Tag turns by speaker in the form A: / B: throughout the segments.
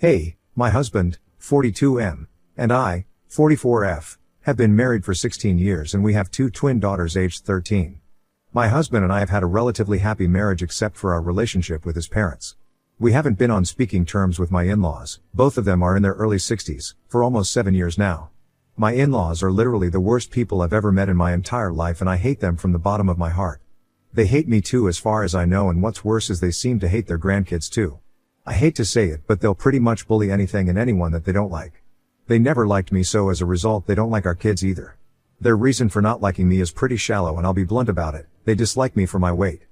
A: Hey, my husband, 42M, and I, 44F, have been married for 16 years and we have two twin daughters aged 13. My husband and I have had a relatively happy marriage except for our relationship with his parents. We haven't been on speaking terms with my in-laws, both of them are in their early 60s, for almost 7 years now. My in-laws are literally the worst people I've ever met in my entire life and I hate them from the bottom of my heart. They hate me too as far as I know, and what's worse is they seem to hate their grandkids too. I hate to say it, but they'll pretty much bully anything and anyone that they don't like. They never liked me, so as a result they don't like our kids either. Their reason for not liking me is pretty shallow and I'll be blunt about it. They dislike me for my weight.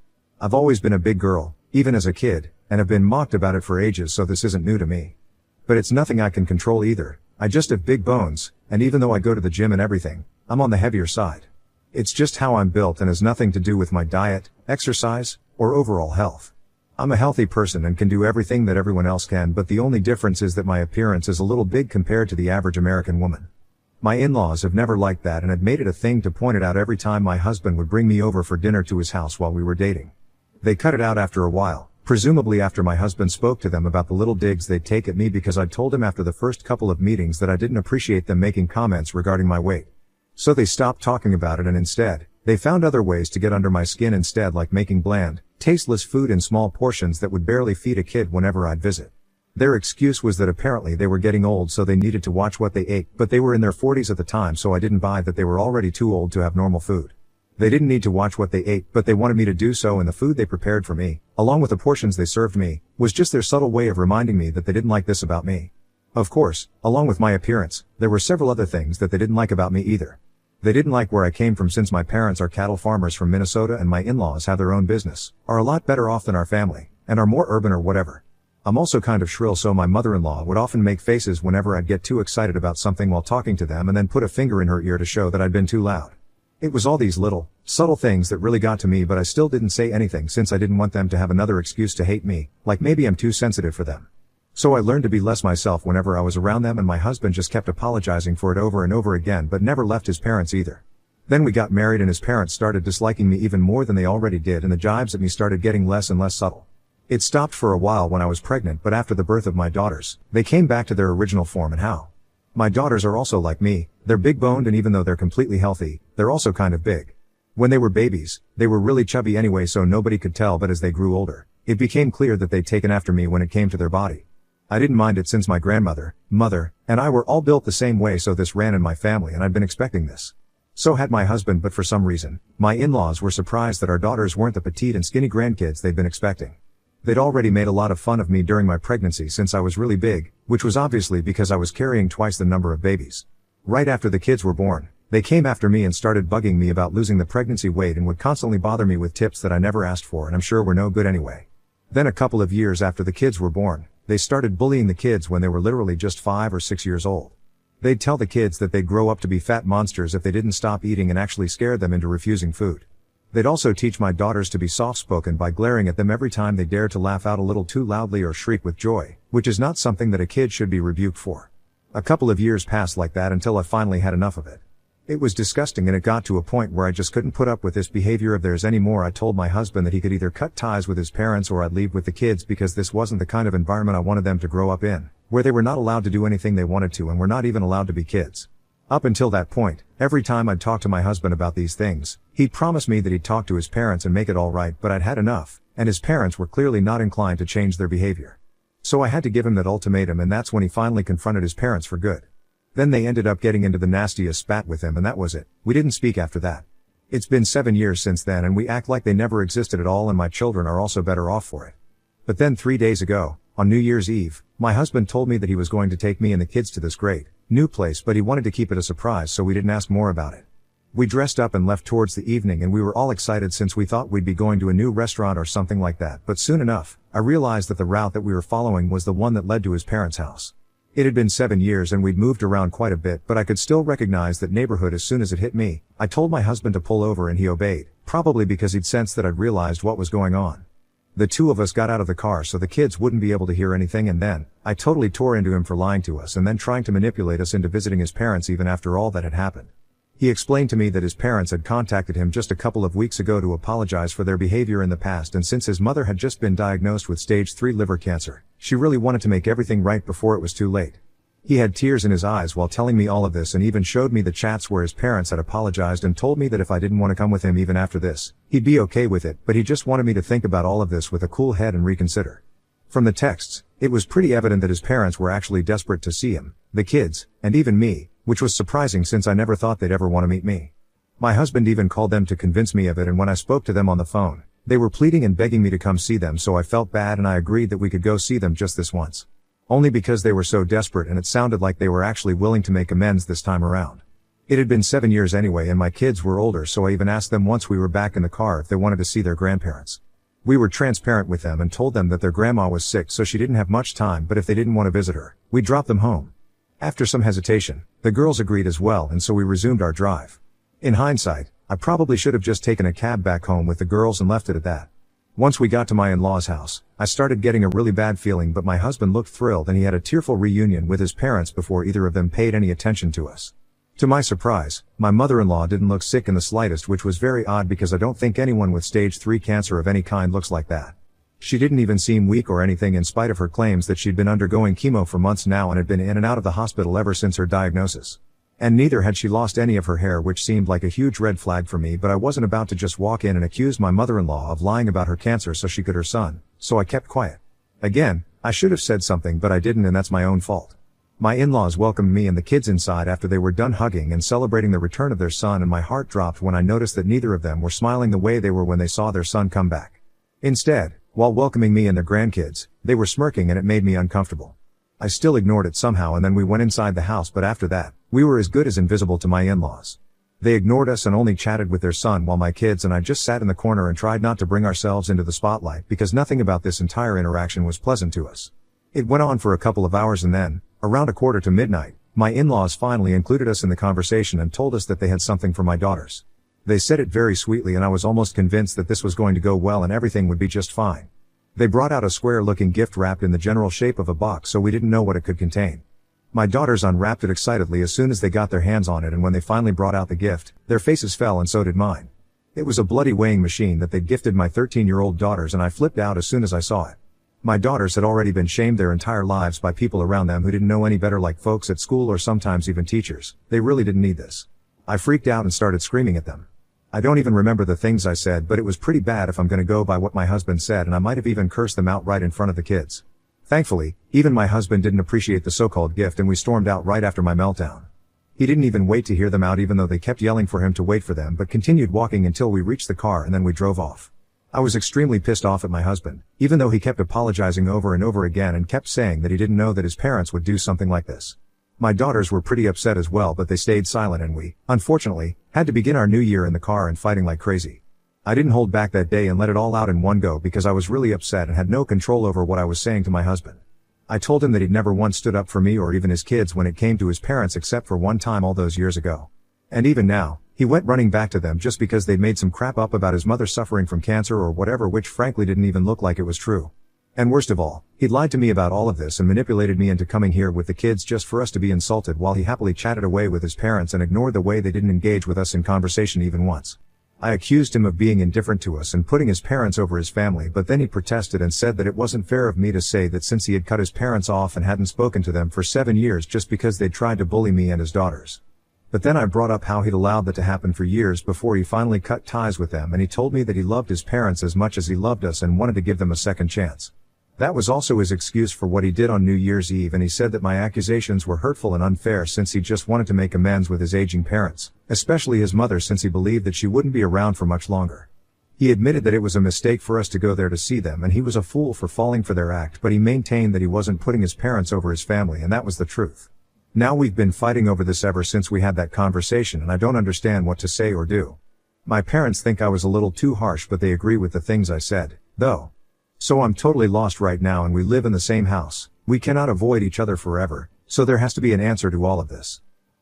A: I've always been a big girl, even as a kid, and have been mocked about it for ages, so this isn't new to me. But it's nothing I can control either. I just have big bones, and even though I go to the gym and everything, I'm on the heavier side. It's just how I'm built and has nothing to do with my diet, exercise, or overall health. I'm a healthy person and can do everything that everyone else can, but the only difference is that my appearance is a little big compared to the average American woman. My in-laws have never liked that and had made it a thing to point it out every time my husband would bring me over for dinner to his house while we were dating. They cut it out after a while, presumably after my husband spoke to them about the little digs they'd take at me because I'd told him after the first couple of meetings that I didn't appreciate them making comments regarding my weight. So they stopped talking about it and instead, they found other ways to get under my skin instead, like making bland, tasteless food in small portions that would barely feed a kid whenever I'd visit. Their excuse was that apparently they were getting old so they needed to watch what they ate, but they were in their 40s at the time, so I didn't buy that they were already too old to have normal food. They didn't need to watch what they ate, but they wanted me to do so, and the food they prepared for me, along with the portions they served me, was just their subtle way of reminding me that they didn't like this about me. Of course, along with my appearance, there were several other things that they didn't like about me either. They didn't like where I came from, since my parents are cattle farmers from Minnesota and my in-laws have their own business, are a lot better off than our family, and are more urban or whatever. I'm also kind of shrill, so my mother-in-law would often make faces whenever I'd get too excited about something while talking to them and then put a finger in her ear to show that I'd been too loud. It was all these little, subtle things that really got to me, but I still didn't say anything since I didn't want them to have another excuse to hate me, like maybe I'm too sensitive for them. So I learned to be less myself whenever I was around them, and my husband just kept apologizing for it over and over again but never left his parents either. Then we got married and his parents started disliking me even more than they already did, and the jibes at me started getting less and less subtle. It stopped for a while when I was pregnant, but after the birth of my daughters, they came back to their original form. And how? My daughters are also like me, they're big boned, and even though they're completely healthy, they're also kind of big. When they were babies, they were really chubby anyway, so nobody could tell, but as they grew older, it became clear that they'd taken after me when it came to their body. I didn't mind it since my grandmother, mother, and I were all built the same way, so this ran in my family and I'd been expecting this. So had my husband, but for some reason, my in-laws were surprised that our daughters weren't the petite and skinny grandkids they'd been expecting. They'd already made a lot of fun of me during my pregnancy since I was really big, which was obviously because I was carrying twice the number of babies. Right after the kids were born, they came after me and started bugging me about losing the pregnancy weight and would constantly bother me with tips that I never asked for and I'm sure were no good anyway. Then a couple of years after the kids were born, they started bullying the kids when they were literally just 5 or 6 years old. They'd tell the kids that they'd grow up to be fat monsters if they didn't stop eating, and actually scared them into refusing food. They'd also teach my daughters to be soft-spoken by glaring at them every time they dared to laugh out a little too loudly or shriek with joy, which is not something that a kid should be rebuked for. A couple of years passed like that until I finally had enough of it. It was disgusting, and it got to a point where I just couldn't put up with this behavior of theirs anymore. I told my husband that he could either cut ties with his parents or I'd leave with the kids, because this wasn't the kind of environment I wanted them to grow up in, where they were not allowed to do anything they wanted to and were not even allowed to be kids. Up until that point, every time I'd talk to my husband about these things, he'd promise me that he'd talk to his parents and make it all right, but I'd had enough, and his parents were clearly not inclined to change their behavior. So I had to give him that ultimatum, and that's when he finally confronted his parents for good. Then they ended up getting into the nastiest spat with him, and that was it. We didn't speak after that. It's been 7 years since then, and we act like they never existed at all, and my children are also better off for it. But then 3 days ago, on New Year's Eve, my husband told me that he was going to take me and the kids to this great, new place, but he wanted to keep it a surprise, so we didn't ask more about it. We dressed up and left towards the evening, and we were all excited since we thought we'd be going to a new restaurant or something like that, but soon enough, I realized that the route that we were following was the one that led to his parents' house. It had been 7 years and we'd moved around quite a bit, but I could still recognize that neighborhood as soon as it hit me. I told my husband to pull over and he obeyed, probably because he'd sensed that I'd realized what was going on. The two of us got out of the car so the kids wouldn't be able to hear anything, and then, I totally tore into him for lying to us and then trying to manipulate us into visiting his parents even after all that had happened. He explained to me that his parents had contacted him just a couple of weeks ago to apologize for their behavior in the past, and since his mother had just been diagnosed with stage 3 liver cancer, She really wanted to make everything right before it was too late. He had tears in his eyes while telling me all of this and even showed me the chats where his parents had apologized and told me that if I didn't want to come with him even after this, he'd be okay with it, but he just wanted me to think about all of this with a cool head and reconsider. From the texts, it was pretty evident that his parents were actually desperate to see him, the kids, and even me, which was surprising since I never thought they'd ever want to meet me. My husband even called them to convince me of it, and when I spoke to them on the phone, they were pleading and begging me to come see them, so I felt bad and I agreed that we could go see them just this once. Only because they were so desperate, and it sounded like they were actually willing to make amends this time around. It had been 7 years anyway and my kids were older, so I even asked them once we were back in the car if they wanted to see their grandparents. We were transparent with them and told them that their grandma was sick so she didn't have much time, but if they didn't want to visit her, we'd drop them home. After some hesitation, the girls agreed as well, and so we resumed our drive. In hindsight, I probably should have just taken a cab back home with the girls and left it at that. Once we got to my in-laws' house, I started getting a really bad feeling, but my husband looked thrilled and he had a tearful reunion with his parents before either of them paid any attention to us. To my surprise, my mother-in-law didn't look sick in the slightest, which was very odd because I don't think anyone with stage 3 cancer of any kind looks like that. She didn't even seem weak or anything in spite of her claims that she'd been undergoing chemo for months now and had been in and out of the hospital ever since her diagnosis. And neither had she lost any of her hair, which seemed like a huge red flag for me, but I wasn't about to just walk in and accuse my mother-in-law of lying about her cancer so she could her son, so I kept quiet. Again, I should have said something, but I didn't, and that's my own fault. My in-laws welcomed me and the kids inside after they were done hugging and celebrating the return of their son, and my heart dropped when I noticed that neither of them were smiling the way they were when they saw their son come back. Instead, while welcoming me and their grandkids, they were smirking and it made me uncomfortable. I still ignored it somehow, and then we went inside the house, but after that, we were as good as invisible to my in-laws. They ignored us and only chatted with their son while my kids and I just sat in the corner and tried not to bring ourselves into the spotlight because nothing about this entire interaction was pleasant to us. It went on for a couple of hours and then, around midnight, my in-laws finally included us in the conversation and told us that they had something for my daughters. They said it very sweetly and I was almost convinced that this was going to go well and everything would be just fine. They brought out a square-looking gift wrapped in the general shape of a box, so we didn't know what it could contain. My daughters unwrapped it excitedly as soon as they got their hands on it, and when they finally brought out the gift, their faces fell and so did mine. It was a bloody weighing machine that they'd gifted my 13-year-old daughters, and I flipped out as soon as I saw it. My daughters had already been shamed their entire lives by people around them who didn't know any better, like folks at school or sometimes even teachers. They really didn't need this. I freaked out and started screaming at them. I don't even remember the things I said, but it was pretty bad if I'm gonna go by what my husband said, and I might have even cursed them out right in front of the kids. Thankfully, even my husband didn't appreciate the so-called gift and we stormed out right after my meltdown. He didn't even wait to hear them out, even though they kept yelling for him to wait for them, but continued walking until we reached the car and then we drove off. I was extremely pissed off at my husband, even though he kept apologizing over and over again and kept saying that he didn't know that his parents would do something like this. My daughters were pretty upset as well, but they stayed silent and we, unfortunately, had to begin our new year in the car and fighting like crazy. I didn't hold back that day and let it all out in one go because I was really upset and had no control over what I was saying to my husband. I told him that he'd never once stood up for me or even his kids when it came to his parents, except for one time all those years ago. And even now, he went running back to them just because they'd made some crap up about his mother suffering from cancer or whatever, which frankly didn't even look like it was true. And worst of all, he'd lied to me about all of this and manipulated me into coming here with the kids just for us to be insulted, while he happily chatted away with his parents and ignored the way they didn't engage with us in conversation even once. I accused him of being indifferent to us and putting his parents over his family, but then he protested and said that it wasn't fair of me to say that since he had cut his parents off and hadn't spoken to them for 7 years just because they'd tried to bully me and his daughters. But then I brought up how he'd allowed that to happen for years before he finally cut ties with them, and he told me that he loved his parents as much as he loved us and wanted to give them a second chance. That was also his excuse for what he did on New Year's Eve, and he said that my accusations were hurtful and unfair since he just wanted to make amends with his aging parents, especially his mother, since he believed that she wouldn't be around for much longer. He admitted that it was a mistake for us to go there to see them and he was a fool for falling for their act, but he maintained that he wasn't putting his parents over his family, and that was the truth. Now we've been fighting over this ever since we had that conversation, and I don't understand what to say or do. My parents think I was a little too harsh, but they agree with the things I said, though. So I'm totally lost right now, and we live in the same house. We cannot avoid each other forever, so there has to be an answer to all of this.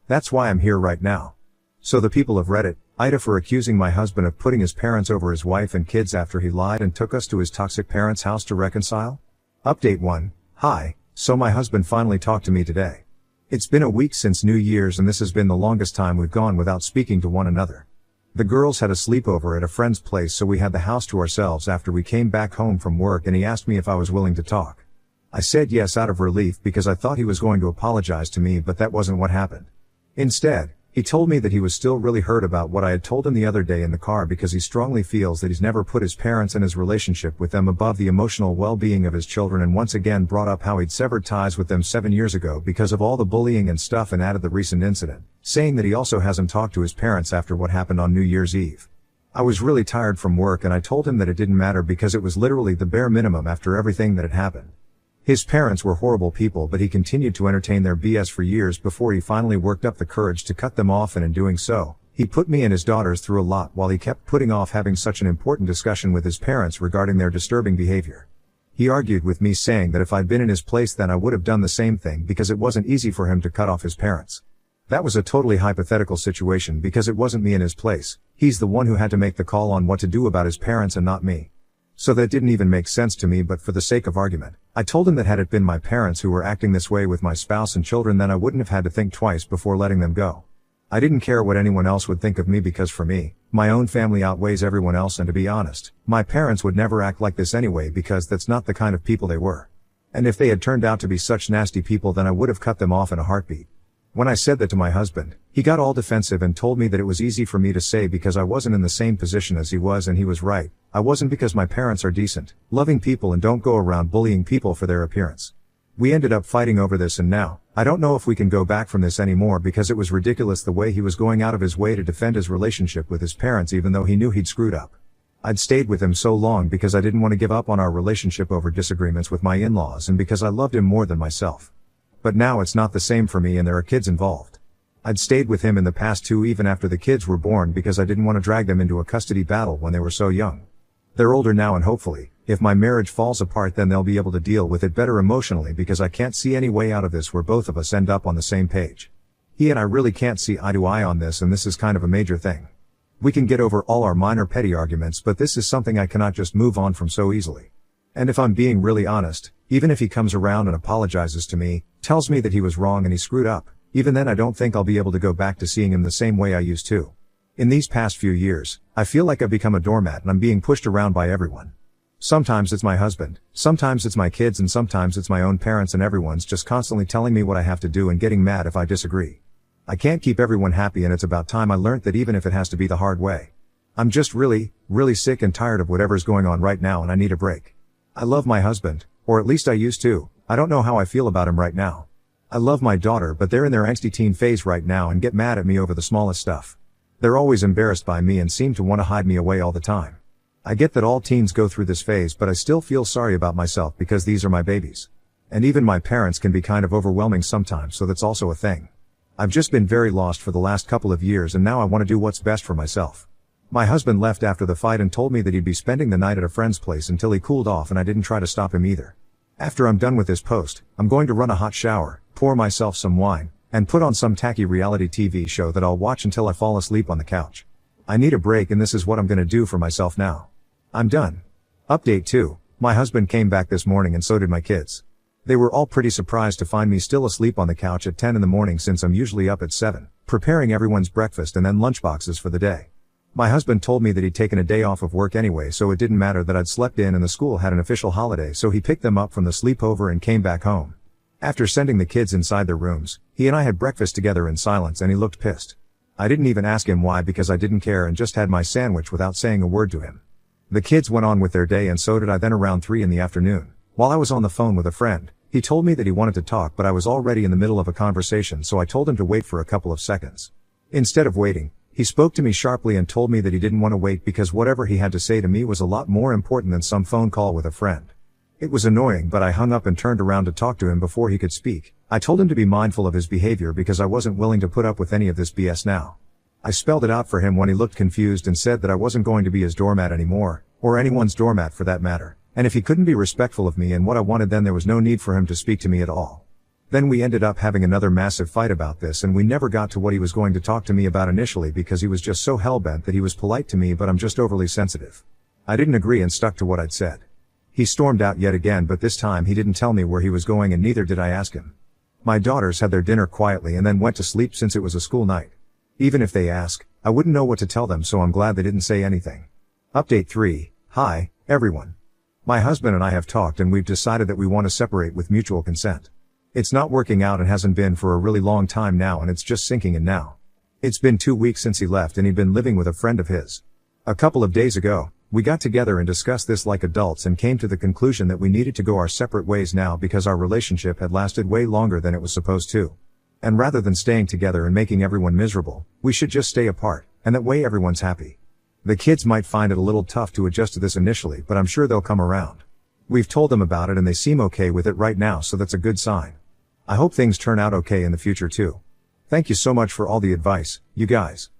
A: That's why I'm here right now. So the people of Reddit, Ida for accusing my husband of putting his parents over his wife and kids after he lied and took us to his toxic parents' house to reconcile? Update 1. Hi, so my husband finally talked to me today. It's been a week since New Year's and this has been the longest time we've gone without speaking to one another. The girls had a sleepover at a friend's place, so we had the house to ourselves after we came back home from work, and he asked me if I was willing to talk. I said yes out of relief because I thought he was going to apologize to me, but that wasn't what happened. Instead, he told me that he was still really hurt about what I had told him the other day in the car because he strongly feels that he's never put his parents and his relationship with them above the emotional well-being of his children, and once again brought up how he'd severed ties with them 7 years ago because of all the bullying and stuff, and added the recent incident, saying that he also hasn't talked to his parents after what happened on New Year's Eve. I was really tired from work and I told him that it didn't matter because it was literally the bare minimum after everything that had happened. His parents were horrible people, but he continued to entertain their BS for years before he finally worked up the courage to cut them off, and in doing so, he put me and his daughters through a lot while he kept putting off having such an important discussion with his parents regarding their disturbing behavior. He argued with me, saying that if I'd been in his place then I would have done the same thing because it wasn't easy for him to cut off his parents. That was a totally hypothetical situation because it wasn't me in his place. He's the one who had to make the call on what to do about his parents and not me. So that didn't even make sense to me, but for the sake of argument, I told him that had it been my parents who were acting this way with my spouse and children, then I wouldn't have had to think twice before letting them go. I didn't care what anyone else would think of me because for me, my own family outweighs everyone else, and to be honest, my parents would never act like this anyway because that's not the kind of people they were. And if they had turned out to be such nasty people, then I would have cut them off in a heartbeat. When I said that to my husband, he got all defensive and told me that it was easy for me to say because I wasn't in the same position as he was, and he was right. I wasn't, because my parents are decent, loving people and don't go around bullying people for their appearance. We ended up fighting over this, and now, I don't know if we can go back from this anymore because it was ridiculous the way he was going out of his way to defend his relationship with his parents even though he knew he'd screwed up. I'd stayed with him so long because I didn't want to give up on our relationship over disagreements with my in-laws, and because I loved him more than myself. But now it's not the same for me, and there are kids involved. I'd stayed with him in the past too, even after the kids were born, because I didn't want to drag them into a custody battle when they were so young. They're older now, and hopefully, if my marriage falls apart, then they'll be able to deal with it better emotionally, because I can't see any way out of this where both of us end up on the same page. He and I really can't see eye to eye on this, and this is kind of a major thing. We can get over all our minor petty arguments, but this is something I cannot just move on from so easily. And if I'm being really honest, even if he comes around and apologizes to me, tells me that he was wrong and he screwed up, even then I don't think I'll be able to go back to seeing him the same way I used to. In these past few years, I feel like I've become a doormat and I'm being pushed around by everyone. Sometimes it's my husband, sometimes it's my kids, and sometimes it's my own parents, and everyone's just constantly telling me what I have to do and getting mad if I disagree. I can't keep everyone happy, and it's about time I learnt that, even if it has to be the hard way. I'm just really, really sick and tired of whatever's going on right now, and I need a break. I love my husband, or at least I used to. I don't know how I feel about him right now. I love my daughter, but they're in their angsty teen phase right now and get mad at me over the smallest stuff. They're always embarrassed by me and seem to want to hide me away all the time. I get that all teens go through this phase, but I still feel sorry about myself because these are my babies. And even my parents can be kind of overwhelming sometimes, so that's also a thing. I've just been very lost for the last couple of years, and now I want to do what's best for myself. My husband left after the fight and told me that he'd be spending the night at a friend's place until he cooled off, and I didn't try to stop him either. After I'm done with this post, I'm going to run a hot shower, pour myself some wine, and put on some tacky reality TV show that I'll watch until I fall asleep on the couch. I need a break, and this is what I'm gonna do for myself now. I'm done. Update 2. My husband came back this morning, and so did my kids. They were all pretty surprised to find me still asleep on the couch at 10 in the morning, since I'm usually up at 7, preparing everyone's breakfast and then lunchboxes for the day. My husband told me that he'd taken a day off of work anyway, so it didn't matter that I'd slept in, and the school had an official holiday, so he picked them up from the sleepover and came back home. After sending the kids inside their rooms, he and I had breakfast together in silence, and he looked pissed. I didn't even ask him why because I didn't care, and just had my sandwich without saying a word to him. The kids went on with their day, and so did I. Then around 3 in the afternoon, while I was on the phone with a friend, he told me that he wanted to talk, but I was already in the middle of a conversation, so I told him to wait for a couple of seconds. Instead of waiting, he spoke to me sharply and told me that he didn't want to wait because whatever he had to say to me was a lot more important than some phone call with a friend. It was annoying, but I hung up and turned around to talk to him before he could speak. I told him to be mindful of his behavior because I wasn't willing to put up with any of this BS now. I spelled it out for him when he looked confused and said that I wasn't going to be his doormat anymore, or anyone's doormat for that matter, and if he couldn't be respectful of me and what I wanted, then there was no need for him to speak to me at all. Then we ended up having another massive fight about this, and we never got to what he was going to talk to me about initially because he was just so hellbent that he was polite to me, but I'm just overly sensitive. I didn't agree and stuck to what I'd said. He stormed out yet again, but this time he didn't tell me where he was going, and neither did I ask him. My daughters had their dinner quietly and then went to sleep since it was a school night. Even if they ask, I wouldn't know what to tell them, so I'm glad they didn't say anything. Update 3. Hi, everyone. My husband and I have talked and we've decided that we want to separate with mutual consent. It's not working out and hasn't been for a really long time now, and it's just sinking in now. It's been 2 weeks since he left and he'd been living with a friend of his. A couple of days ago, we got together and discussed this like adults and came to the conclusion that we needed to go our separate ways now because our relationship had lasted way longer than it was supposed to. And rather than staying together and making everyone miserable, we should just stay apart, and that way everyone's happy. The kids might find it a little tough to adjust to this initially, but I'm sure they'll come around. We've told them about it and they seem okay with it right now, so that's a good sign. I hope things turn out okay in the future too. Thank you so much for all the advice, you guys.